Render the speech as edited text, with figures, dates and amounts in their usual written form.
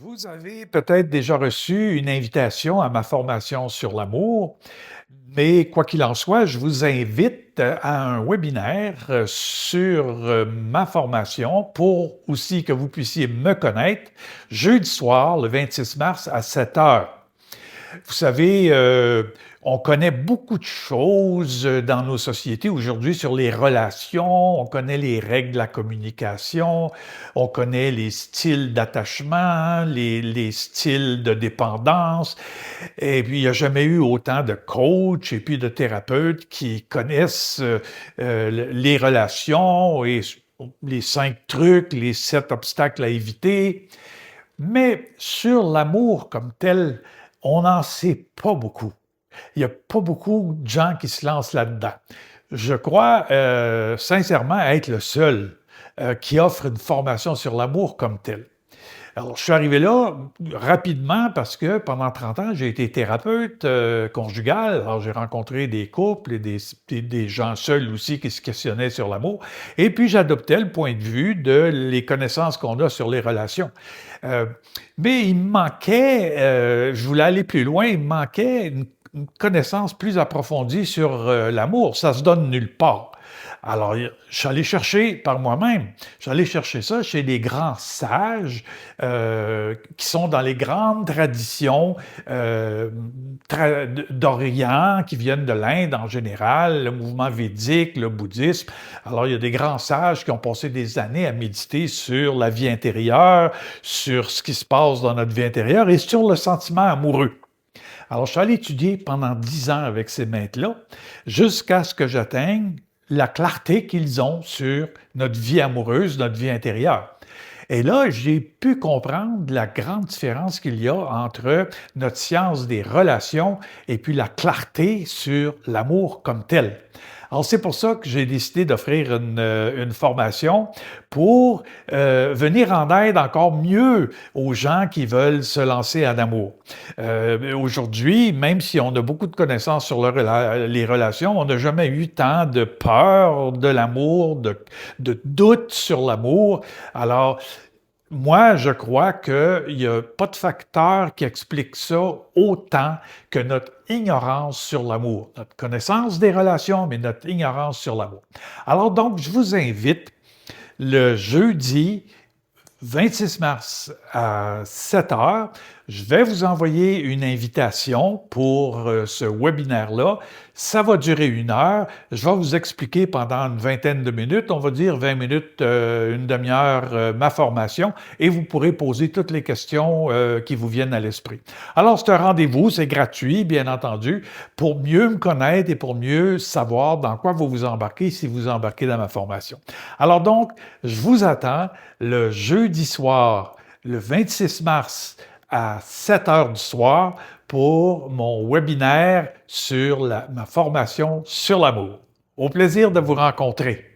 Vous avez peut-être déjà reçu une invitation à ma formation sur l'amour, mais quoi qu'il en soit, je vous invite à un webinaire sur ma formation pour aussi que vous puissiez me connaître jeudi soir, le 26 mars à 7 heures. Vous savez, on connaît beaucoup de choses dans nos sociétés aujourd'hui sur les relations, on connaît les règles de la communication, on connaît les styles d'attachement, les styles de dépendance, et puis il n'y a jamais eu autant de coachs et puis de thérapeutes qui connaissent les relations et les 5 trucs, les 7 obstacles à éviter. Mais sur l'amour comme tel, on n'en sait pas beaucoup. Il n'y a pas beaucoup de gens qui se lancent là-dedans. Je crois sincèrement être le seul qui offre une formation sur l'amour comme tel. Alors, je suis arrivé là rapidement parce que pendant 30 ans, j'ai été thérapeute conjugal. Alors, j'ai rencontré des couples et des gens seuls aussi qui se questionnaient sur l'amour. Et puis, j'adoptais le point de vue de les connaissances qu'on a sur les relations. Euh, mais il me manquait, je voulais aller plus loin, il me manquait une connaissance plus approfondie sur l'amour. Ça se donne nulle part. Alors, je suis allé chercher par moi-même, je suis allé chercher ça chez les grands sages qui sont dans les grandes traditions d'Orient, qui viennent de l'Inde en général, le mouvement védique, le bouddhisme. Alors, il y a des grands sages qui ont passé des années à méditer sur la vie intérieure, sur ce qui se passe dans notre vie intérieure et sur le sentiment amoureux. Alors, je suis allé étudier pendant 10 ans avec ces maîtres-là, jusqu'à ce que j'atteigne la clarté qu'ils ont sur notre vie amoureuse, notre vie intérieure. Et là, j'ai pu comprendre la grande différence qu'il y a entre notre science des relations et puis la clarté sur l'amour comme tel. Alors, c'est pour ça que j'ai décidé d'offrir une formation pour venir en aide encore mieux aux gens qui veulent se lancer en amour. Aujourd'hui, même si on a beaucoup de connaissances sur les relations, on n'a jamais eu tant de peur de l'amour, de doute sur l'amour. Alors, moi, je crois qu'il n'y a pas de facteur qui explique ça autant que notre ignorance sur l'amour, notre connaissance des relations, mais notre ignorance sur l'amour. Alors donc, je vous invite le jeudi 26 mars à 7 heures, je vais vous envoyer une invitation pour ce webinaire-là. Ça va durer 1 heure. Je vais vous expliquer pendant une vingtaine de minutes, on va dire 20 minutes, une demi-heure, ma formation, et vous pourrez poser toutes les questions qui vous viennent à l'esprit. Alors, c'est un rendez-vous, c'est gratuit, bien entendu, pour mieux me connaître et pour mieux savoir dans quoi vous vous embarquez si vous embarquez dans ma formation. Alors donc, je vous attends le jeudi soir, le 26 mars à 7 heures du soir pour mon webinaire sur ma formation sur l'amour. Au plaisir de vous rencontrer.